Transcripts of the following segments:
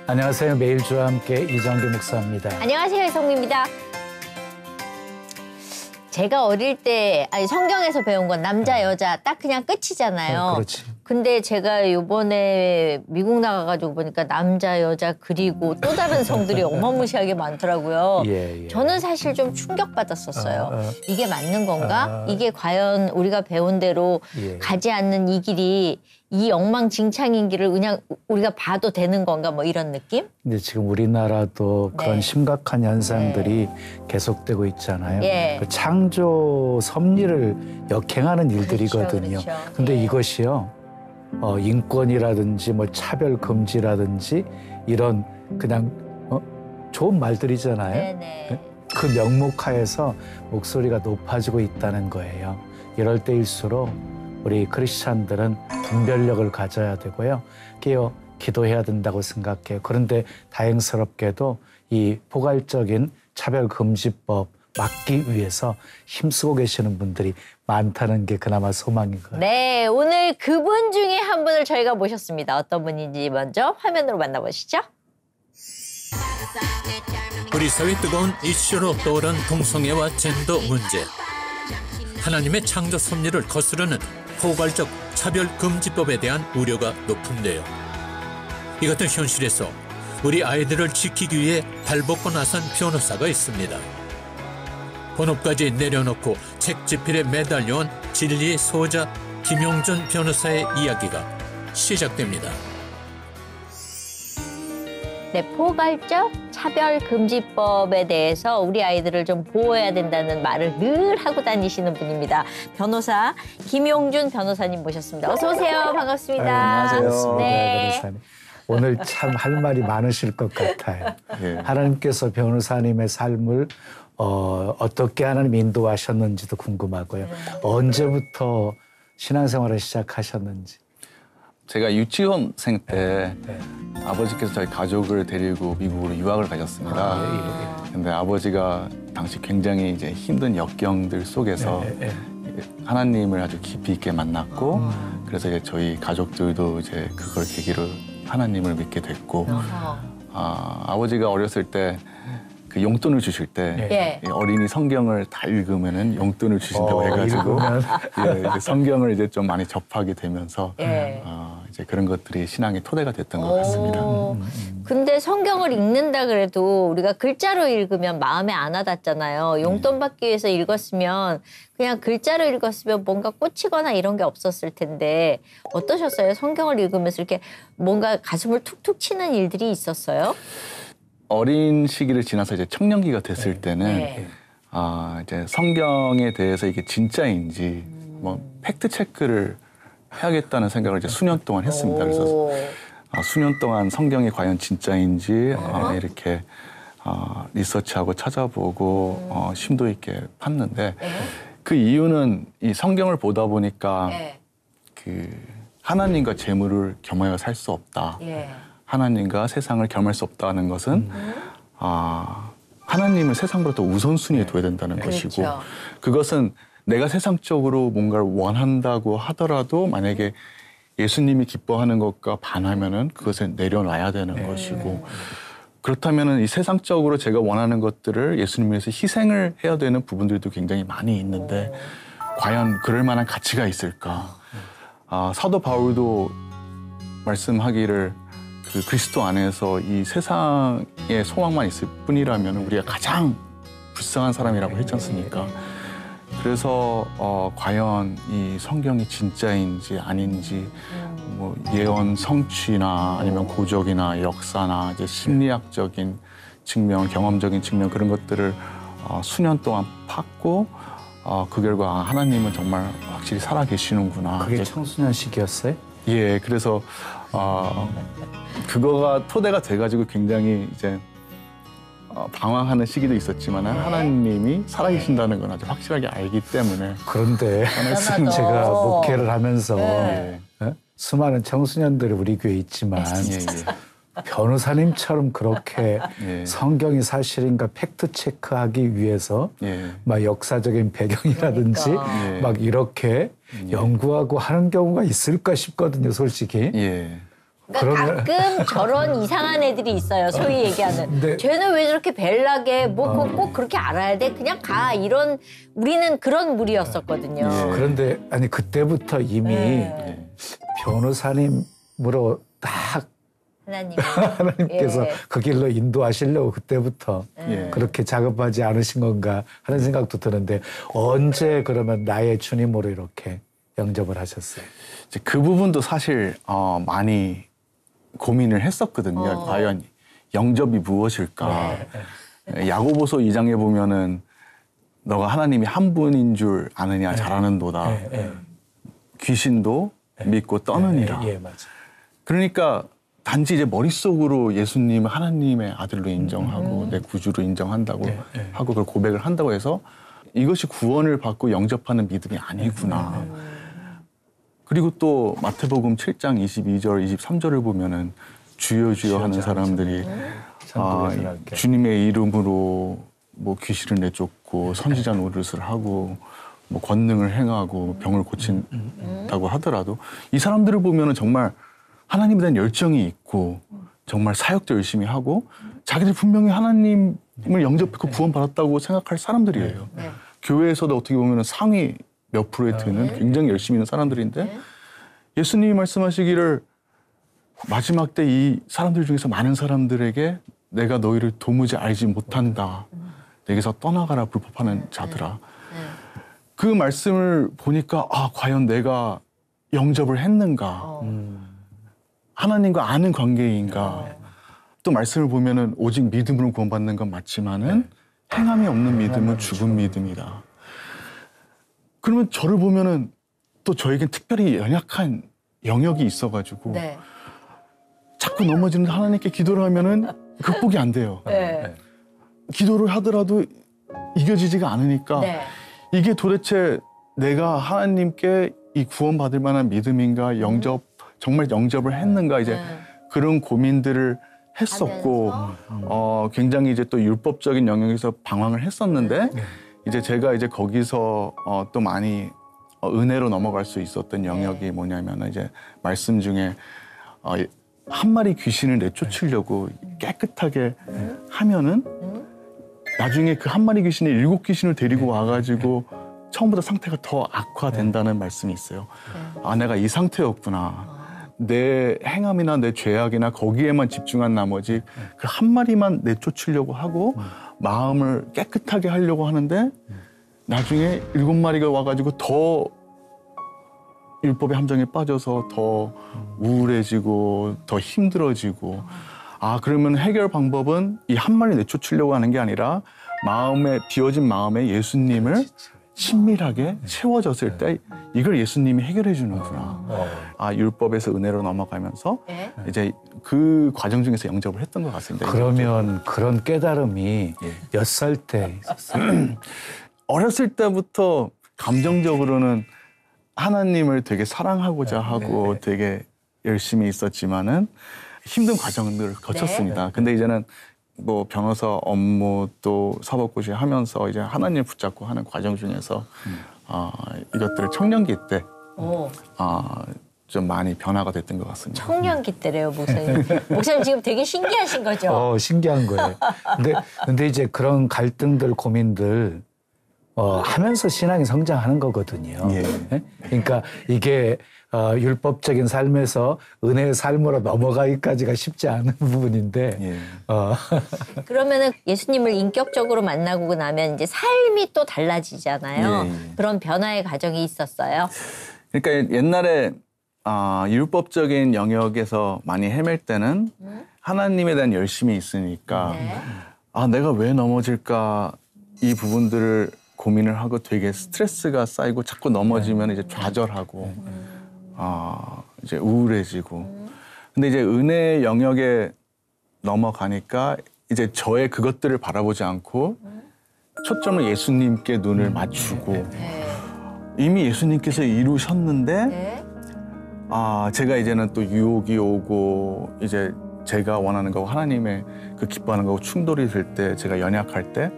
안녕하세요. 매일주와 함께 이정규 목사입니다. 안녕하세요. 이성미입니다. 제가 어릴 때 성경에서 배운 건 남자, 여자 딱 그냥 끝이잖아요. 그렇지. 근데 제가 요번에 미국 나가가지고 보니까 남자, 여자 그리고 또 다른 성들이 어마무시하게 많더라고요. 예. 저는 사실 좀 충격받았었어요. 이게 맞는 건가? 이게 과연 우리가 배운 대로 가지 않는 이 길이 이 엉망진창인 길을 그냥 우리가 봐도 되는 건가 뭐 이런 느낌? 근데 지금 우리나라도 그런 심각한 현상들이 계속되고 있잖아요. 그 창조 섭리를 역행하는 일들이거든요. 그렇죠. 근데 이것이요. 인권이라든지 뭐 차별 금지라든지 이런 그냥 좋은 말들이잖아요. 그 명목하에서 목소리가 높아지고 있다는 거예요. 이럴 때일수록 우리 크리스찬들은 분별력을 가져야 되고요. 기도해야 된다고 생각해요. 그런데 다행스럽게도 이 포괄적인 차별금지법 막기 위해서 힘쓰고 계시는 분들이 많다는 게 그나마 소망인 거예요. 네, 오늘 그분 중에 한 분을 저희가 모셨습니다. 어떤 분인지 먼저 화면으로 만나보시죠. 우리 사회 뜨거운 이슈로 떠오른 동성애와 젠더 문제. 하나님의 창조 섭리를 거스르는 포괄적 차별금지법에 대한 우려가 높은데요. 이 같은 현실에서 우리 아이들을 지키기 위해 발벗고 나선 변호사가 있습니다. 본업까지 내려놓고 책집필에 매달려온 진리의 소자 김용준 변호사의 이야기가 시작됩니다. 네, 포괄적 차별금지법에 대해서 우리 아이들을 좀 보호해야 된다는 말을 늘 하고 다니시는 분입니다. 변호사 김용준 변호사님 모셨습니다. 어서 오세요. 반갑습니다. 안녕하세요. 네. 변호사님. 오늘 참 할 말이 많으실 것 같아요. 하나님께서 변호사님의 삶을 어떻게 하나님 인도하셨는지도 궁금하고요. 언제부터 신앙생활을 시작하셨는지. 제가 유치원생 때 아버지께서 저희 가족을 데리고 미국으로 유학을 가셨습니다. 근데 아버지가 당시 굉장히 이제 힘든 역경들 속에서 하나님을 아주 깊이 있게 만났고 그래서 이제 저희 가족들도 이제 그걸 계기로 하나님을 믿게 됐고 아버지가 어렸을 때 그 용돈을 주실 때 어린이 성경을 다 읽으면은 용돈을 주신다고 해가지고 이제 성경을 이제 좀 많이 접하게 되면서 이제 그런 것들이 신앙의 토대가 됐던 것 같습니다. 근데 성경을 읽는다 그래도 우리가 글자로 읽으면 마음에 안 와닿잖아요. 용돈 받기 위해서 읽었으면 그냥 글자로 읽었으면 뭔가 꽂히거나 이런 게 없었을 텐데 어떠셨어요? 성경을 읽으면서 이렇게 뭔가 가슴을 툭툭 치는 일들이 있었어요? 어린 시기를 지나서 이제 청년기가 됐을 때는 이제 성경에 대해서 이게 진짜인지 뭐 팩트 체크를 해야겠다는 생각을 이제 수년 동안 했습니다. 그래서 수년 동안 성경이 과연 진짜인지 이렇게 리서치하고 찾아보고 심도 있게 팠는데 그 이유는 이 성경을 보다 보니까 그 하나님과 재물을 겸하여 살 수 없다. 하나님과 세상을 겸할 수 없다는 것은 하나님을 세상보다 더 우선순위에 둬야 된다는 것이고 그것은 내가 세상적으로 뭔가를 원한다고 하더라도 만약에 예수님이 기뻐하는 것과 반하면은 그것을 내려놔야 되는 것이고 그렇다면은 이 세상적으로 제가 원하는 것들을 예수님 위해서 희생을 해야 되는 부분들도 굉장히 많이 있는데 과연 그럴 만한 가치가 있을까? 사도 바울도 말씀하기를 그 그리스도 안에서 이 세상에 소망만 있을 뿐이라면 우리가 가장 불쌍한 사람이라고 했지 않습니까? 그래서 과연 이 성경이 진짜인지 아닌지 뭐 예언 성취나 아니면 고적이나 역사나 이제 심리학적인 측면, 경험적인 측면 그런 것들을 수년 동안 팠고 그 결과 하나님은 정말 확실히 살아계시는구나. 그게 청소년 시기였어요? 예, 그래서 그거가 토대가 돼가지고 굉장히 이제 방황하는 시기도 있지만 하나님이 살아계신다는 건 아주 확실하게 알기 때문에. 그런데 제가 목회를 하면서 수많은 청소년들이 우리 교회에 있지만 변호사님처럼 그렇게 성경이 사실인가 팩트 체크하기 위해서 막 역사적인 배경이라든지 막 이렇게 연구하고 하는 경우가 있을까 싶거든요, 솔직히. 그러니까 가끔 저런 이상한 애들이 있어요. 소위 얘기하는. 네. 쟤는 왜 저렇게 벨나게 뭐 꼭 그렇게 알아야 돼? 그냥 가. 이런 우리는 그런 무리였었거든요. 그런데 아니 그때부터 이미 변호사님으로 딱 하나님께서 그 길로 인도하시려고 그때부터 그렇게 작업하지 않으신 건가 하는 생각도 드는데 언제 그러면 나의 주님으로 이렇게 영접을 하셨어요? 이제 그 부분도 사실 많이 고민을 했었거든요. 과연 영접이 무엇일까? 야고보서 2장에 보면은 너가 하나님이 한 분인 줄 아느냐 잘하는도다. 귀신도 믿고 떠느니라. 맞아. 그러니까 단지 이제 머릿속으로 예수님을 하나님의 아들로 인정하고 내 구주로 인정한다고 하고 그걸 고백을 한다고 해서 이것이 구원을 받고 영접하는 믿음이 아니구나. 그리고 또 마태복음 7장 22절, 23절을 보면은 주여 주여 하는 사람들이 주님의 이름으로 뭐 귀신을 내쫓고 선지자 노릇을 하고 뭐 권능을 행하고 병을 고친다고 하더라도 이 사람들을 보면은 정말 하나님에 대한 열정이 있고 정말 사역도 열심히 하고 자기들 분명히 하나님을 영접했고 구원받았다고 생각할 사람들이에요. 교회에서도 어떻게 보면 상위 몇 프로에 드는 굉장히 열심히 있는 사람들인데 예수님이 말씀하시기를 마지막 때 이 사람들 중에서 많은 사람들에게 내가 너희를 도무지 알지 못한다. 내게서 떠나가라 불법하는 자들아. 그 말씀을 보니까 과연 내가 영접을 했는가. 하나님과 아는 관계인가. 또 말씀을 보면은 오직 믿음으로 구원받는 건 맞지만은 행함이 없는 믿음은 죽은 믿음이다. 그러면 저를 보면은 또 저에겐 특별히 연약한 영역이 있어가지고 자꾸 넘어지는 하나님께 기도를 하면은 극복이 안 돼요. 기도를 하더라도 이겨지지가 않으니까 이게 도대체 내가 하나님께 이 구원받을 만한 믿음인가 정말 영접을 했는가 이제 그런 고민들을 했었고 굉장히 이제 또 율법적인 영역에서 방황을 했었는데 이제 제가 이제 거기서 또 많이 은혜로 넘어갈 수 있었던 영역이 뭐냐면 이제 말씀 중에 한 마리 귀신을 내쫓으려고 깨끗하게 하면은 나중에 그 한 마리 귀신이 7 귀신을 데리고 와가지고 처음보다 상태가 더 악화된다는 말씀이 있어요. 내가 이 상태였구나. 내 행함이나 내 죄악이나 거기에만 집중한 나머지 그 한 마리만 내쫓으려고 하고 마음을 깨끗하게 하려고 하는데 나중에 7마리가 와가지고 더 율법의 함정에 빠져서 더 우울해지고 더 힘들어지고 그러면 해결 방법은 이 한 마리 내쫓으려고 하는 게 아니라 비워진 마음에 예수님을 친밀하게 채워졌을 때 이걸 예수님이 해결해 주는구나. 율법에서 은혜로 넘어가면서 이제 그 과정 중에서 영접을 했던 것 같습니다. 그러면 그런 깨달음이 몇 살 때 있었어요? 어렸을 때부터 감정적으로는 하나님을 되게 사랑하고자 하고 되게 열심히 있었지만은 힘든 과정들을 거쳤습니다. 근데 이제는 뭐 변호사 업무 또 사법고시 하면서 이제 하나님 붙잡고 하는 과정 중에서 이것들을 청년기 때 좀 많이 변화가 됐던 것 같습니다. 청년기 때래요, 목사님. 목사님 지금 되게 신기하신 거죠? 신기한 거예요. 근데 이제 그런 갈등들, 고민들 하면서 신앙이 성장하는 거거든요. 그러니까 이게 율법적인 삶에서 은혜의 삶으로 넘어가기까지가 쉽지 않은 부분인데. 그러면은 예수님을 인격적으로 만나고 나면 이제 삶이 또 달라지잖아요. 그런 변화의 과정이 있었어요. 그러니까 옛날에 율법적인 영역에서 많이 헤맬 때는 하나님에 대한 열심이 있으니까 내가 왜 넘어질까 이 부분들을 고민을 하고 되게 스트레스가 쌓이고 자꾸 넘어지면 이제 좌절하고 이제 우울해지고 근데 이제 은혜의 영역에 넘어가니까 이제 저의 그것들을 바라보지 않고 초점을 예수님께 눈을 맞추고 이미 예수님께서 이루셨는데 제가 이제는 또 유혹이 오고 이제 제가 원하는 거고 하나님의 그 기뻐하는 거고 충돌이 될 때 제가 연약할 때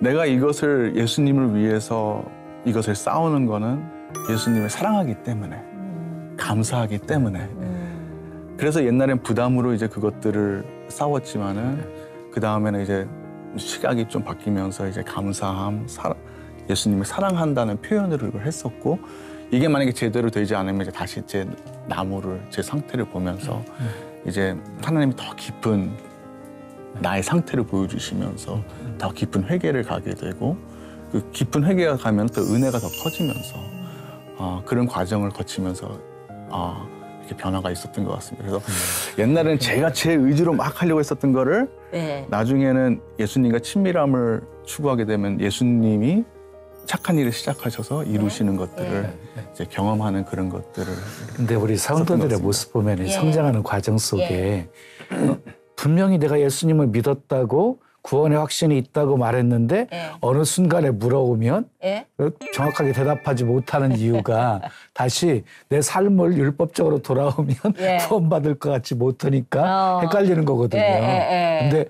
내가 이것을 예수님을 위해서 이것을 싸우는 거는 예수님을 사랑하기 때문에 감사하기 때문에 그래서 옛날엔 부담으로 이제 그것들을 싸웠지만은 그 다음에는 이제 시각이 좀 바뀌면서 이제 감사함, 예수님을 사랑한다는 표현을 했었고 이게 만약에 제대로 되지 않으면 이제 다시 제 나무를 제 상태를 보면서 이제 하나님이 더 깊은 나의 상태를 보여주시면서 더 깊은 회개를 가게 되고 그 깊은 회개가 가면 또 은혜가 더 커지면서 그런 과정을 거치면서 이렇게 변화가 있었던 것 같습니다. 그래서 옛날에는 제가 제 의지로 막 하려고 했었던 거를 네. 나중에는 예수님과 친밀함을 추구하게 되면 예수님이 착한 일을 시작하셔서 이루시는 것들을 이제 경험하는 그런 것들을. 근데 우리 성도들의 모습 보면 성장하는 과정 속에 분명히 내가 예수님을 믿었다고 구원의 확신이 있다고 말했는데 어느 순간에 물어보면 정확하게 대답하지 못하는 이유가 다시 내 삶을 율법적으로 돌아오면 구원받을 것 같지 못하니까 헷갈리는 거거든요. 근데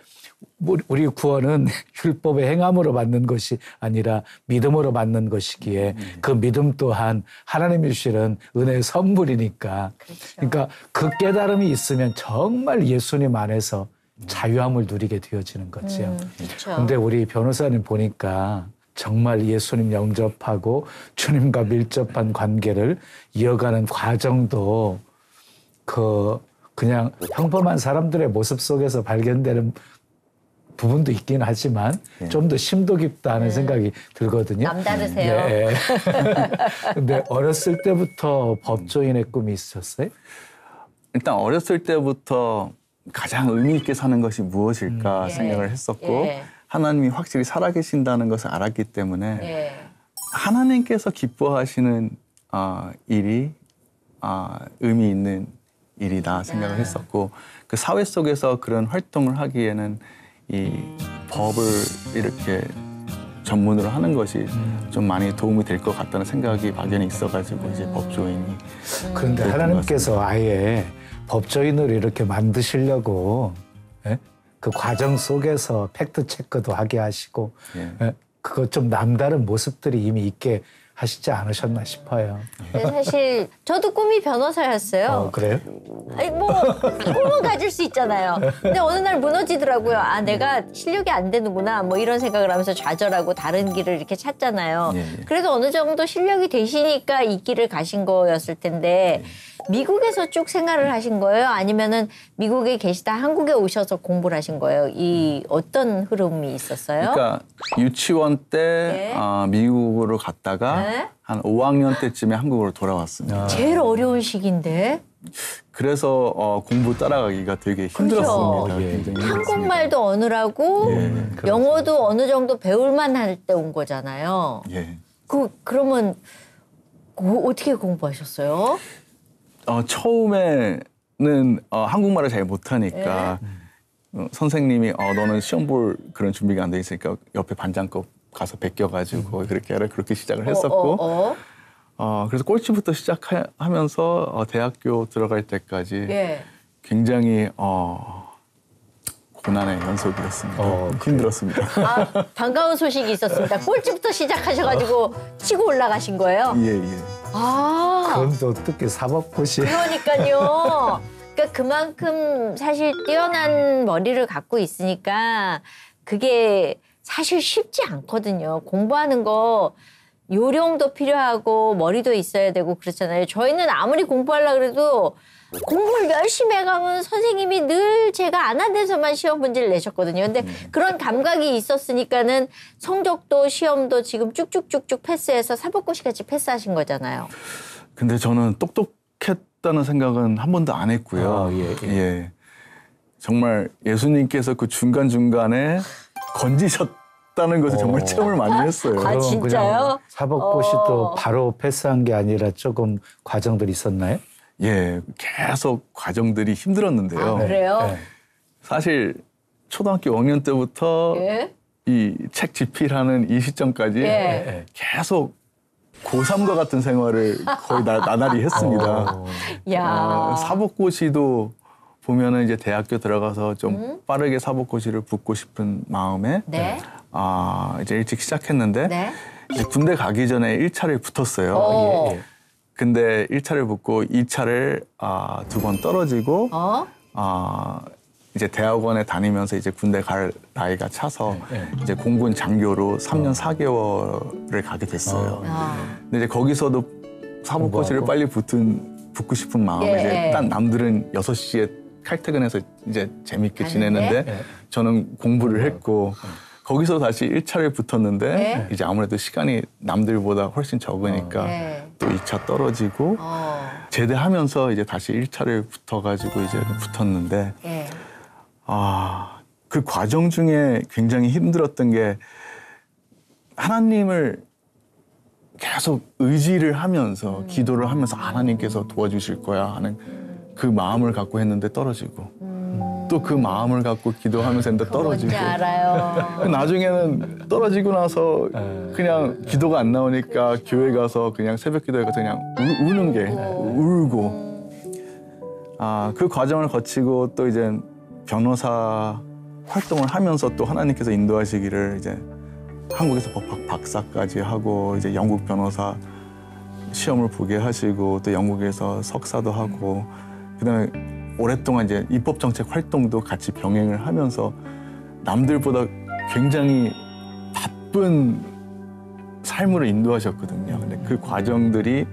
우리 구원은 율법의 행함으로 받는 것이 아니라 믿음으로 받는 것이기에 그 믿음 또한 하나님이 주시는 은혜의 선물이니까. 그러니까 그 깨달음이 있으면 정말 예수님 안에서 자유함을 누리게 되어지는 거죠. 그런데 우리 변호사님 보니까 정말 예수님 영접하고 주님과 밀접한 관계를 이어가는 과정도 그냥 평범한 사람들의 모습 속에서 발견되는 부분도 있긴 하지만 좀 더 심도 깊다 하는 생각이 들거든요. 남다르세요. 근데 어렸을 때부터 법조인의 꿈이 있었어요? 일단 어렸을 때부터 가장 의미 있게 사는 것이 무엇일까 생각을 했었고 하나님이 확실히 살아계신다는 것을 알았기 때문에 하나님께서 기뻐하시는 일이 의미 있는 일이다 생각을 했었고 그 사회 속에서 그런 활동을 하기에는 이 법을 이렇게 전문으로 하는 것이 좀 많이 도움이 될 것 같다는 생각이 막연히 있어가지고 이제 법조인이. 그런데 하나님께서 아예 법조인을 이렇게 만드시려고 그 과정 속에서 팩트 체크도 하게 하시고 그거 좀 남다른 모습들이 이미 있게 하시지 않으셨나 싶어요. 근데 사실 저도 꿈이 변호사였어요. 그래요? 아니 꿈은 가질 수 있잖아요. 근데 어느 날 무너지더라고요. 내가 실력이 안 되는구나. 뭐 이런 생각을 하면서 좌절하고 다른 길을 이렇게 찾잖아요. 그래도 어느 정도 실력이 되시니까 이 길을 가신 거였을 텐데 미국에서 쭉 생활을 하신 거예요? 아니면은 미국에 계시다 한국에 오셔서 공부를 하신 거예요? 이 어떤 흐름이 있었어요? 그러니까 유치원 때 미국으로 갔다가 한 5학년 때쯤에 한국으로 돌아왔습니다. 제일 어려운 시기인데. 그래서 공부 따라가기가 되게 힘들었습니다. 굉장히 한국말도 어느라고 영어도 어느 정도 배울만 할 때 온 거잖아요. 그러면 어떻게 공부하셨어요? 처음에는 한국말을 잘 못하니까 선생님이 너는 시험 볼 그런 준비가 안 돼 있으니까 옆에 반장 거 가서 베껴가지고 그렇게 하라 그렇게 시작을 했었고 그래서 꼴찌부터 시작하면서 대학교 들어갈 때까지 굉장히 고난의 연속이었습니다. 힘들었습니다. 반가운 소식이 있었습니다. 꼴찌부터 시작하셔가지고 치고 올라가신 거예요? 예. 그럼 또 어떻게 사법고시. 그러니까요. 그러니까 그만큼 사실 뛰어난 머리를 갖고 있으니까 그게 사실 쉽지 않거든요. 공부하는 거 요령도 필요하고 머리도 있어야 되고 그렇잖아요. 저희는 아무리 공부하려고 그래도 공부를 열심히 해가면 선생님이 늘 제가 안 한 데서만 시험 문제를 내셨거든요. 근데 그런 감각이 있었으니까는 성적도 시험도 지금 쭉쭉쭉쭉 패스해서 사법고시 같이 패스하신 거잖아요. 근데 저는 똑똑했다는 생각은 한 번도 안 했고요. 정말 예수님께서 그 중간중간에 건지셨다는 것을 정말 체험을 많이 했어요. 진짜요? 사법고시도 바로 패스한 게 아니라 조금 과정들이 있었나요? 계속 과정들이 힘들었는데요. 그래요? 사실 초등학교 5학년 때부터 이 책 집필하는 이 시점까지 계속 고3과 같은 생활을 거의 나날이 했습니다. 사법고시도 보면은 이제 대학교 들어가서 좀 빠르게 사법고시를 붙고 싶은 마음에 이제 일찍 시작했는데 이제 군대 가기 전에 1차를 붙었어요. 근데 1차를 붙고 2차를 2번 떨어지고 이제 대학원에 다니면서 이제 군대 갈 나이가 차서 이제 공군 장교로 3년 4개월을 가게 됐어요. 근데 이제 거기서도 사법고시를 빨리 붙고 싶은 마음에 이제 딴 남들은 6시에 칼퇴근해서 이제 재밌게 지내는데 저는 공부를 했고 거기서 다시 1차를 붙었는데 이제 아무래도 시간이 남들보다 훨씬 적으니까 또 2차 떨어지고 제대하면서 이제 다시 1차를 붙어가지고 이제 붙었는데 그 과정 중에 굉장히 힘들었던 게 하나님을 계속 의지를 하면서 기도를 하면서 하나님께서 도와주실 거야 하는 그 마음을 갖고 했는데 떨어지고 또 그 마음을 갖고 기도하면서 했는데 떨어지고 뭔지 알아요. 나중에는 떨어지고 나서 그냥 기도가 안 나오니까 교회 가서 그냥 새벽 기도에 가서 그냥 우는 게 울고 그 과정을 거치고 또 이제 변호사 활동을 하면서 또 하나님께서 인도하시기를 이제 한국에서 법학 박사까지 하고 이제 영국 변호사 시험을 보게 하시고 또 영국에서 석사도 하고 그다음에 오랫동안 이제 입법정책 활동도 같이 병행을 하면서 남들보다 굉장히 바쁜 삶으로 인도하셨거든요. 근데 그 과정들이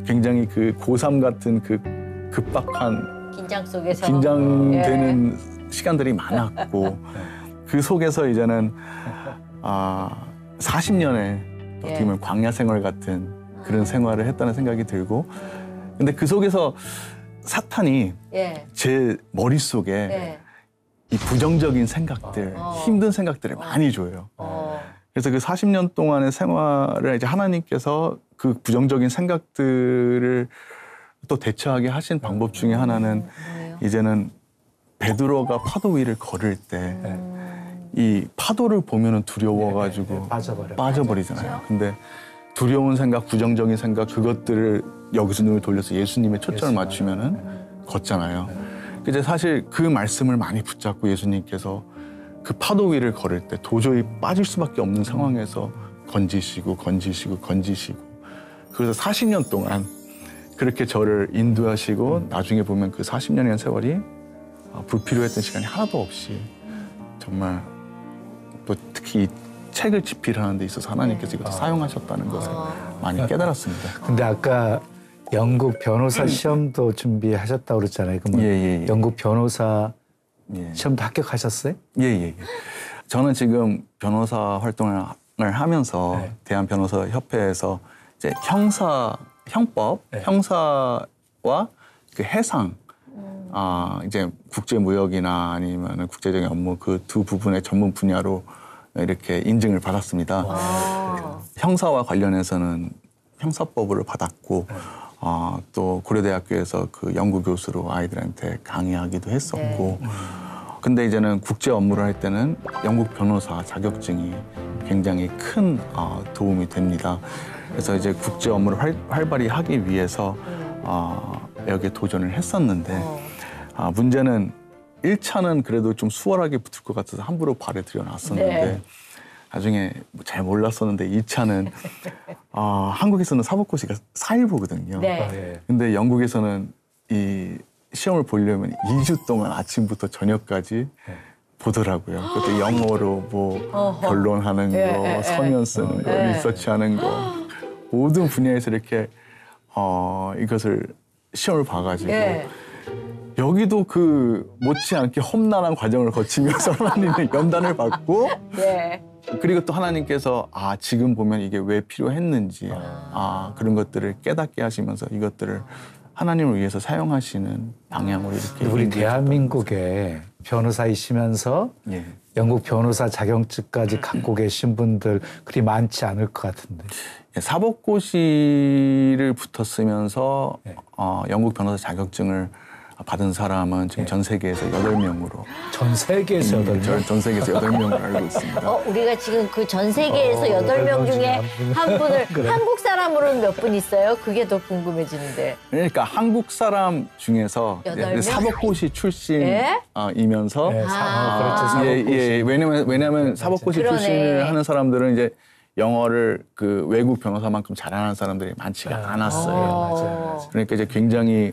굉장히 그 고3 같은 그 급박한 긴장 속에서 긴장되는 시간들이 많았고 그 속에서 이제는 40년의 어떻게 보면 광야 생활 같은 그런 생활을 했다는 생각이 들고 근데 그 속에서 사탄이 제 머릿속에 이 부정적인 생각들, 힘든 생각들을 많이 줘요. 그래서 그 40년 동안의 생활을 이제 하나님께서 그 부정적인 생각들을 또 대처하게 하신 방법 중에 하나는 이제는 베드로가 파도 위를 걸을 때 이 파도를 보면은 두려워가지고 빠져버리잖아요. 근데 두려운 생각, 부정적인 생각 그것들을 여기서 눈을 돌려서 예수님의 초점을 맞추면은 걷잖아요. 이제 사실 그 말씀을 많이 붙잡고 예수님께서 그 파도 위를 걸을 때 도저히 빠질 수밖에 없는 상황에서 건지시고 그래서 40년 동안 그렇게 저를 인도하시고 나중에 보면 그 40년이라는 세월이 불필요했던 시간이 하나도 없이 정말 또 특히 이 책을 집필하는 데 있어서 하나님께서 이것을 사용하셨다는 것을 많이 깨달았습니다. 근데 아까 영국 변호사 시험도 준비하셨다고 그랬잖아요. 그러면 영국 변호사 시험도 합격하셨어요? 예. 저는 지금 변호사 활동을 하면서 대한변호사협회에서 이제 형법, 형사와 그 해상, 이제 국제무역이나 아니면 국제적인 업무 그 두 부분의 전문 분야로 이렇게 인증을 받았습니다. 형사와 관련해서는 형사법을 받았고 또 고려대학교에서 그 연구 교수로 아이들한테 강의하기도 했었고 근데 이제는 국제 업무를 할 때는 영국 변호사 자격증이 굉장히 큰 도움이 됩니다. 그래서 이제 국제 업무를 활발히 하기 위해서 여기에 도전을 했었는데 문제는 1차는 그래도 좀 수월하게 붙을 것 같아서 함부로 발에 들여놨었는데 나중에 잘 몰랐었는데 2차는 한국에서는 사법고시가 4일보거든요. 근데 영국에서는 이 시험을 보려면 2주 동안 아침부터 저녁까지 보더라고요. 그것도 영어로 뭐 변론하는 거, 서면 쓰는 거, 리서치하는 거 모든 분야에서 이렇게 이것을 시험을 봐가지고 여기도 그 못지않게 험난한 과정을 거치면서 하나님의 연단을 받고 그리고 또 하나님께서 지금 보면 이게 왜 필요했는지 그런 것들을 깨닫게 하시면서 이것들을 하나님을 위해서 사용하시는 방향으로 이렇게 우리 대한민국에 변호사이시면서 영국 변호사 자격증까지 갖고 계신 분들 그리 많지 않을 것 같은데. 사법고시를 붙었으면서 영국 변호사 자격증을 받은 사람은 지금 전 세계에서 8명으로. 전 세계에서 8명? 전 세계에서 8명을 알고 있습니다. 우리가 지금 그 전 세계에서 8명 중에 한 분을 그래. 한국 사람으로는 몇 분 있어요? 그게 더 궁금해지는데. 그러니까 한국 사람 중에서 사법고시 출신이면서 그렇죠. 왜냐면 사법고시 출신을 하는 사람들은 이제 영어를 그 외국 변호사만큼 잘하는 사람들이 많지가 않았어요. 맞아요. 그러니까 이제 굉장히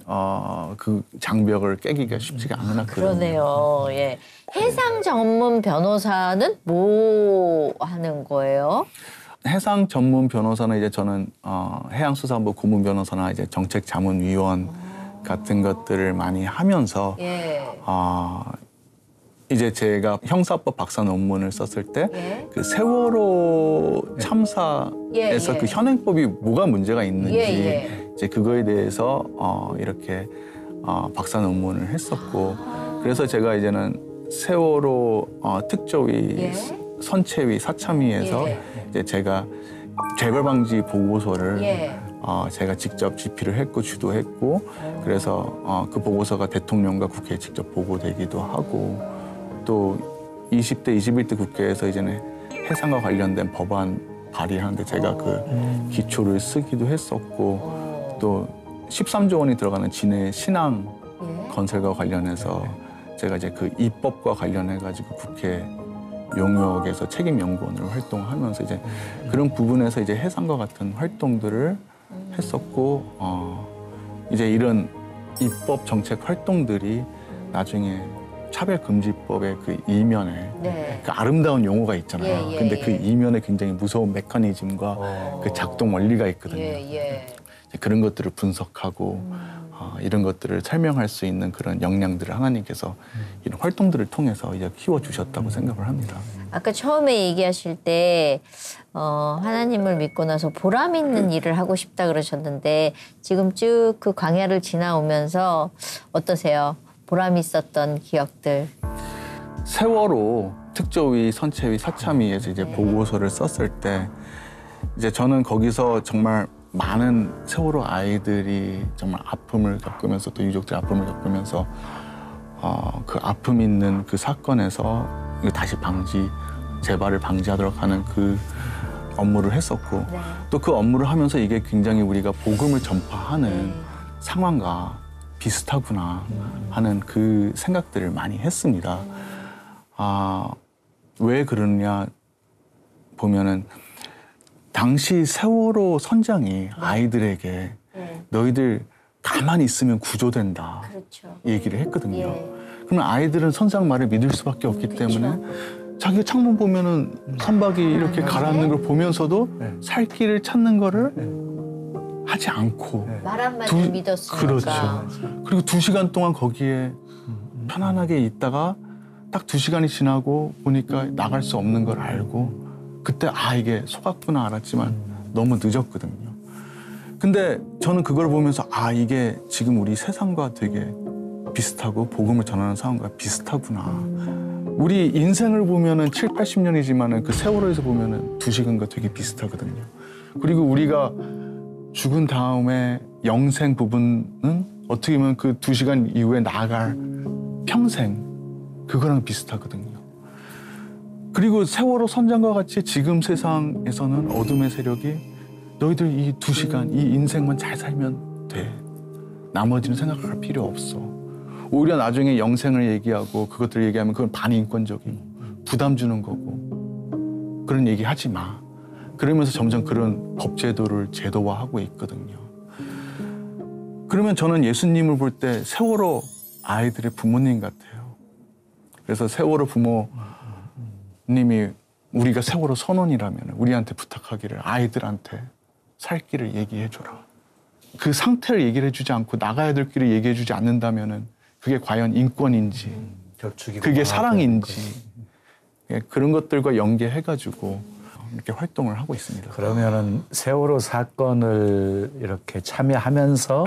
그 장벽을 깨기가 쉽지가 않았거든요. 그러네요. 예. 해상 전문 변호사는 뭐 하는 거예요? 해상 전문 변호사는 이제 저는 해양수산부 고문 변호사나 이제 정책자문위원 같은 것들을 많이 하면서 예. 이제 제가 형사법 박사 논문을 썼을 때 예. 그 세월호 참사에서 예, 예. 그 현행법이 뭐가 문제가 있는지 예. 이제 그거에 대해서 이렇게 박사 논문을 했었고 그래서 제가 이제는 세월호 특조위 예. 선체위 사참위에서 예. 이제 제가 재발 방지 보고서를 예. 제가 직접 집필을 했고 주도했고 그래서 그 보고서가 대통령과 국회에 직접 보고되기도 하고 또 20대, 21대 국회에서 이제는 해상과 관련된 법안 발의하는데 제가 그 기초를 쓰기도 했었고 또 13조 원이 들어가는 진해 신항 건설과 관련해서 제가 이제 그 입법과 관련해가지고 국회 용역에서 책임 연구원으로 활동하면서 이제 그런 부분에서 이제 해상과 같은 활동들을 했었고 이제 이런 입법 정책 활동들이 나중에 차별금지법의 그 이면에 네. 그 아름다운 용어가 있잖아요. 예, 예, 근데 그 예. 이면에 굉장히 무서운 메커니즘과 그 작동 원리가 있거든요. 예. 이제 그런 것들을 분석하고 이런 것들을 설명할 수 있는 그런 역량들을 하나님께서 이런 활동들을 통해서 이제 키워주셨다고 생각을 합니다. 아까 처음에 얘기하실 때 하나님을 믿고 나서 보람 있는 일을 하고 싶다 그러셨는데 지금 쭉 그 광야를 지나오면서 어떠세요? 보람 있었던 기억들. 세월호 특조위, 선체위, 사참위에서 이제 보고서를 썼을 때 이제 저는 거기서 정말 많은 세월호 아이들이 정말 아픔을 겪으면서 또 유족들 아픔을 겪으면서 그 아픔 있는 그 사건에서 다시 재발을 방지하도록 하는 그 업무를 했었고 네. 또 그 업무를 하면서 이게 굉장히 우리가 복음을 전파하는 상황과 비슷하구나 하는 그 생각들을 많이 했습니다. 왜 그러냐 보면은 당시 세월호 선장이 아이들에게 너희들 가만히 있으면 구조된다 그렇죠. 얘기를 했거든요. 예. 그러면 아이들은 선장 말을 믿을 수밖에 없기 때문에 자기가 창문 보면은 선박이 이렇게 가라앉는 걸 보면서도 살 길을 찾는 거를 하지 않고 말 한마디 믿었으니까. 그렇죠. 그리고 2시간 동안 거기에 편안하게 있다가 딱 2시간이 지나고 보니까 나갈 수 없는 걸 알고 그때 이게 속았구나 알았지만 너무 늦었거든요. 근데 저는 그걸 보면서 이게 지금 우리 세상과 되게 비슷하고 복음을 전하는 상황과 비슷하구나. 우리 인생을 보면은 7, 80년이지만은 그 세월호에서 보면은 2시간과 되게 비슷하거든요. 그리고 우리가 죽은 다음에 영생 부분은 어떻게 보면 그 2시간 이후에 나아갈 평생 그거랑 비슷하거든요. 그리고 세월호 선장과 같이 지금 세상에서는 어둠의 세력이 너희들 이 2시간, 이 인생만 잘 살면 돼. 나머지는 생각할 필요 없어. 오히려 나중에 영생을 얘기하고 그것들을 얘기하면 그건 반인권적이고 부담 주는 거고 그런 얘기 하지 마. 그러면서 점점 그런 법제도를 제도화하고 있거든요. 그러면 저는 예수님을 볼 때 세월호 아이들의 부모님 같아요. 그래서 세월호 부모님이 우리가 세월호 선원이라면 우리한테 부탁하기를 아이들한테 살 길을 얘기해줘라. 그 상태를 얘기를 해주지 않고 나가야 될 길을 얘기해주지 않는다면은 그게 과연 인권인지, 그게 사랑인지 그런 것들과 연계해가지고 이렇게 활동을 하고 있습니다. 그러면은 세월호 사건을 이렇게 참여하면서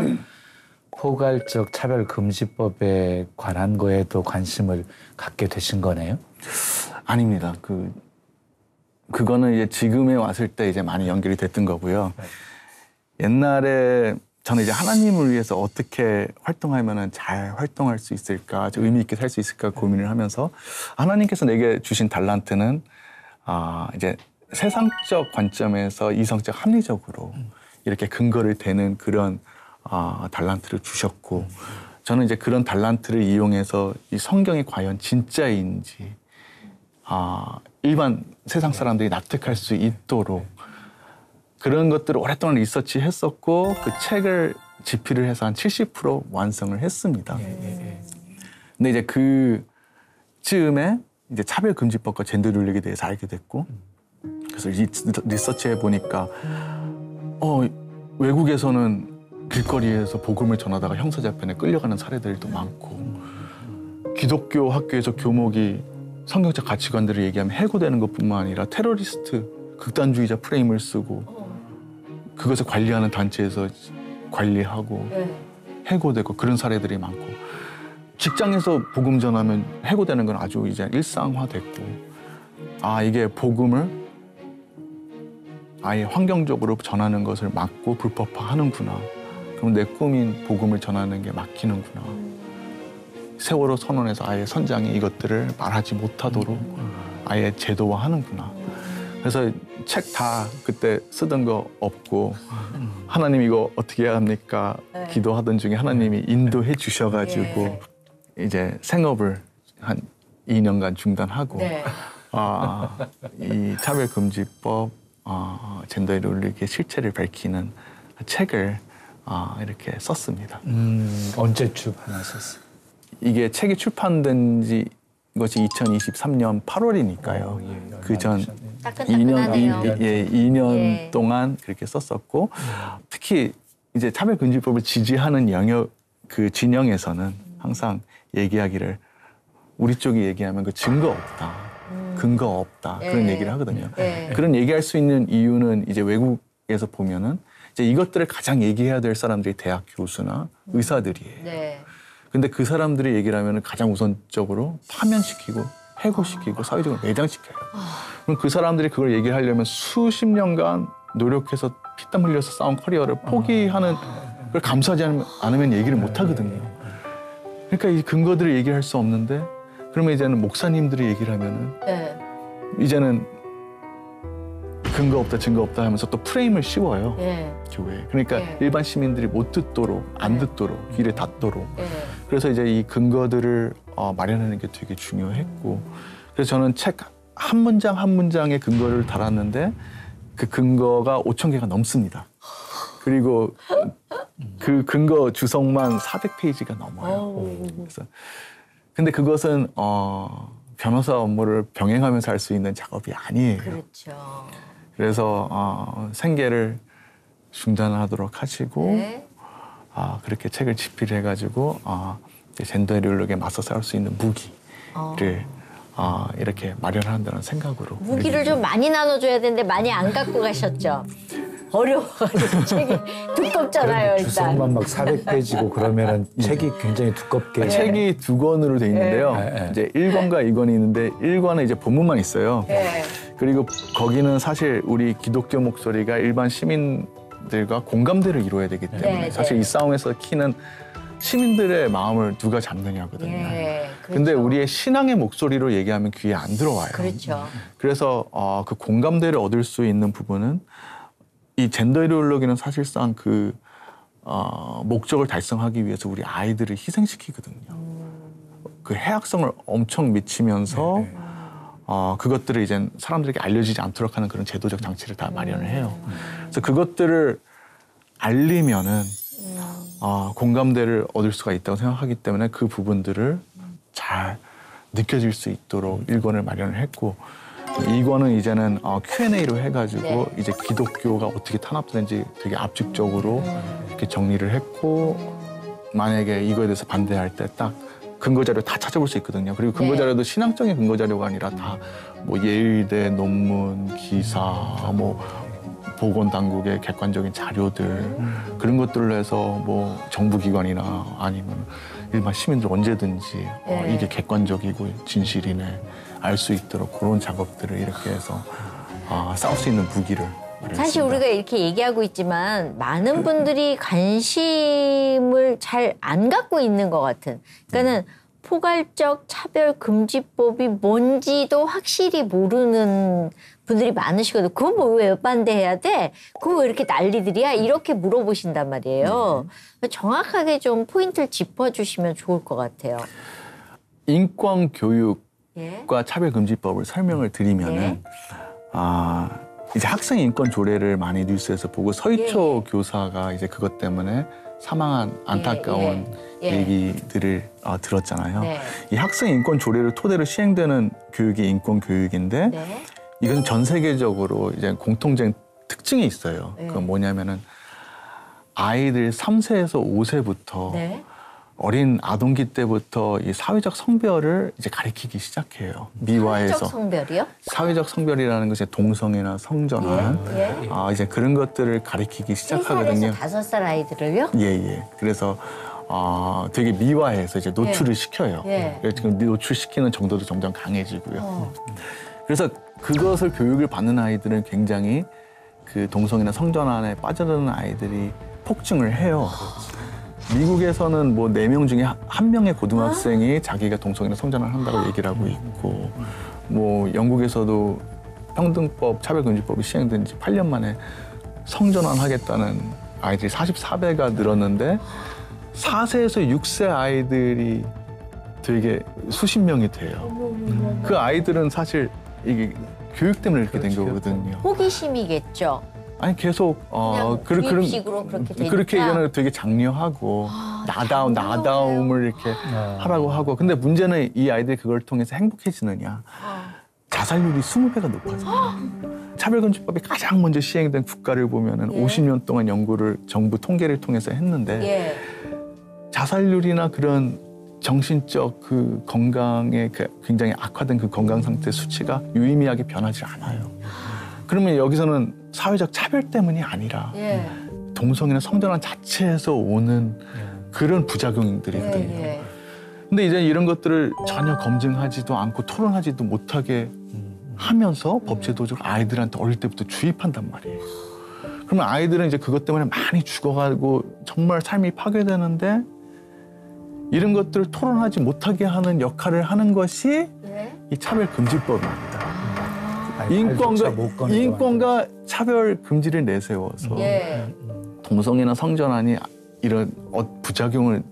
포괄적 차별금지법에 관한 거에도 관심을 갖게 되신 거네요? 아닙니다. 그거는 이제 지금에 왔을 때 이제 많이 연결이 됐던 거고요. 옛날에 저는 이제 하나님을 위해서 어떻게 활동하면은 잘 활동할 수 있을까, 의미 있게 살 수 있을까 고민을 하면서 하나님께서 내게 주신 달란트는 이제 세상적 관점에서 이성적 합리적으로 이렇게 근거를 대는 그런 달란트를 주셨고 저는 이제 그런 달란트를 이용해서 이 성경이 과연 진짜인지 일반 세상 사람들이 납득할 수 있도록 그런 것들을 오랫동안 리서치했었고 그 책을 집필을 해서 한 70% 완성을 했습니다. 근데 이제 그 즈음에 이제 차별금지법과 젠더 룰릭에 대해서 알게 됐고 그래서 리서치해 보니까 외국에서는 길거리에서 복음을 전하다가 형사재판에 끌려가는 사례들도 많고 기독교 학교에서 교목이 성경적 가치관들을 얘기하면 해고되는 것뿐만 아니라 테러리스트, 극단주의자 프레임을 쓰고 그것을 관리하는 단체에서 관리하고 해고되고 그런 사례들이 많고 직장에서 복음 전하면 해고되는 건 아주 이제 일상화됐고 이게 복음을 아예 환경적으로 전하는 것을 막고 불법화하는구나. 그럼 내 꿈인 복음을 전하는 게 막히는구나. 세월호 선언에서 아예 선장이 이것들을 말하지 못하도록 아예 제도화하는구나. 그래서 책 다 그때 쓰던 거 없고 하나님 이거 어떻게 해야 합니까? 기도하던 중에 하나님이 인도해 주셔가지고 이제 생업을 한 2년간 중단하고 이 차별금지법, 젠더 룰릭의 실체를 밝히는 책을 이렇게 썼습니다. 언제 출판하셨어요? 이게 책이 출판된 지 것이 2023년 8월이니까요. 그전 2년 동안 그렇게 썼었고 특히 이제 차별금지법을 지지하는 영역 그 진영에서는 항상 얘기하기를 우리 쪽이 얘기하면 그 증거 없다, 근거 없다 그런 얘기를 하거든요. 그런 얘기할 수 있는 이유는 이제 외국에서 보면은 이제 이것들을 가장 얘기해야 될 사람들이 대학 교수나 의사들이에요. 근데 그 사람들이 얘기를 하면 가장 우선적으로 파면시키고 해고시키고 사회적으로 매장시켜요. 그럼 그 사람들이 그걸 얘기하려면 수십 년간 노력해서 피땀 흘려서 쌓은 커리어를 포기하는 걸 감수하지 않으면 얘기를 못 하거든요. 그러니까 이 근거들을 얘기할 수 없는데 그러면 이제는 목사님들이 얘기를 하면은 이제는 근거 없다, 증거 없다 하면서 또 프레임을 씌워요. 교회에. 그러니까 일반 시민들이 못 듣도록, 안 듣도록, 귀를 닫도록. 그래서 이제 이 근거들을 마련하는 게 되게 중요했고 그래서 저는 책 한 문장 한 문장의 근거를 달았는데 그 근거가 5,000개가 넘습니다. 그리고 그 근거 주석만 400페이지가 넘어요. 그래서 근데 그것은 변호사 업무를 병행하면서 할 수 있는 작업이 아니에요. 그렇죠. 그래서 생계를 중단하도록 하시고 그렇게 책을 집필해가지고 젠더 룰릭에 맞서 싸울 수 있는 무기를 이렇게 마련한다는 생각으로 무기를 좀 많이 나눠줘야 되는데 많이 안 갖고 가셨죠? 어려워가지고 책이 두껍잖아요. 일단. 주석만 막 400페이지고 그러면은 책이 굉장히 두껍게. 책이 2권으로 돼 있는데요. 이제 1권과 2권이 있는데 1권은 이제 본문만 있어요. 그리고 거기는 사실 우리 기독교 목소리가 일반 시민들과 공감대를 이루어야 되기 때문에 사실 이 싸움에서 키는 시민들의 마음을 누가 잡느냐거든요. 근데 우리의 신앙의 목소리로 얘기하면 귀에 안 들어와요. 그렇죠. 그래서 그 공감대를 얻을 수 있는 부분은 이 젠더 이데올로기는 사실상 그 목적을 달성하기 위해서 우리 아이들을 희생시키거든요. 그 해악성을 엄청 미치면서 그것들을 이제 사람들에게 알려지지 않도록 하는 그런 제도적 장치를 다 마련을 해요. 그래서 그것들을 알리면은 공감대를 얻을 수가 있다고 생각하기 때문에 그 부분들을 잘 느껴질 수 있도록 1권을 마련을 했고 2권은 이제는 Q&A로 해가지고 이제 기독교가 어떻게 탄압되는지 되게 압축적으로 이렇게 정리를 했고 만약에 이거에 대해서 반대할 때 딱 근거 자료 다 찾아볼 수 있거든요. 그리고 근거 자료도 신앙적인 근거 자료가 아니라 다 뭐 예일대 논문, 기사, 뭐 보건당국의 객관적인 자료들 그런 것들로 해서 뭐 정부기관이나 아니면 일반 시민들 언제든지 이게 객관적이고 진실이네 알 수 있도록 그런 작업들을 이렇게 해서 싸울 수 있는 무기를 사실 우리가 이렇게 얘기하고 있지만 많은 분들이 관심을 잘 안 갖고 있는 것 같은. 그러니까는 포괄적 차별금지법이 뭔지도 확실히 모르는 분들이 많으시거든요. 그거 뭐 왜 반대해야 돼? 그거 왜 이렇게 난리들이야? 이렇게 물어보신단 말이에요. 정확하게 좀 포인트를 짚어주시면 좋을 것 같아요. 인권 교육 차별금지법을 설명을 드리면은 이제 학생 인권 조례를 많이 뉴스에서 보고 서희초 교사가 이제 그것 때문에 사망한 안타까운 얘기들을 들었잖아요. 이 학생 인권 조례를 토대로 시행되는 교육이 인권 교육인데 이건 전 세계적으로 이제 공통적인 특징이 있어요. 그건 뭐냐면은 아이들 3세에서 5세부터 어린 아동기 때부터 이 사회적 성별을 이제 가리키기 시작해요. 미화에서. 사회적 성별이요? 사회적 성별이라는 것이 동성애나 성전환, 이제 그런 것들을 가리키기 시작하거든요. 3살에서 5살 아이들을요? 예. 그래서 되게 미화해서 이제 노출을 시켜요. 그래서 지금 노출시키는 정도도 점점 강해지고요. 그래서 그것을 교육을 받는 아이들은 굉장히 그 동성애나 성전환에 빠져드는 아이들이 폭증을 해요. 미국에서는 뭐 4명 중에 1명의 고등학생이 자기가 동성애나 성전환을 한다고 얘기를 하고 있고, 뭐 영국에서도 평등법, 차별금지법이 시행된 지 8년 만에 성전환 하겠다는 아이들이 44배가 늘었는데 4세에서 6세 아이들이 되게 수십 명이 돼요. 그 아이들은 사실 이게 교육 때문에 이렇게 된 거거든요. 호기심이겠죠. 아니 계속 그런 식으로 그렇게 되니까 그렇게 얘기하는 되게 장려하고 나다움을 이렇게 하라고 하고, 근데 문제는 이 아이들이 그걸 통해서 행복해지느냐. 자살률이 20배가 높아져요. 차별금지법이 가장 먼저 시행된 국가를 보면은 50년 동안 연구를 정부 통계를 통해서 했는데 자살률이나 그런 정신적 그 건강에 굉장히 악화된 그 건강 상태 수치가 유의미하게 변하지 않아요. 그러면 여기서는 사회적 차별 때문이 아니라 동성애나 성전환 자체에서 오는 그런 부작용들이거든요. 근데 이제 이런 것들을 전혀 검증하지도 않고 토론하지도 못하게 하면서 법제도적으로 아이들한테 어릴 때부터 주입한단 말이에요. 그러면 아이들은 이제 그것 때문에 많이 죽어가고 정말 삶이 파괴되는데 이런 것들을 토론하지 못하게 하는 역할을 하는 것이 이 차별금지법입니다. 인권과 차별 금지를 내세워서 동성애나 성전환이 이런 부작용을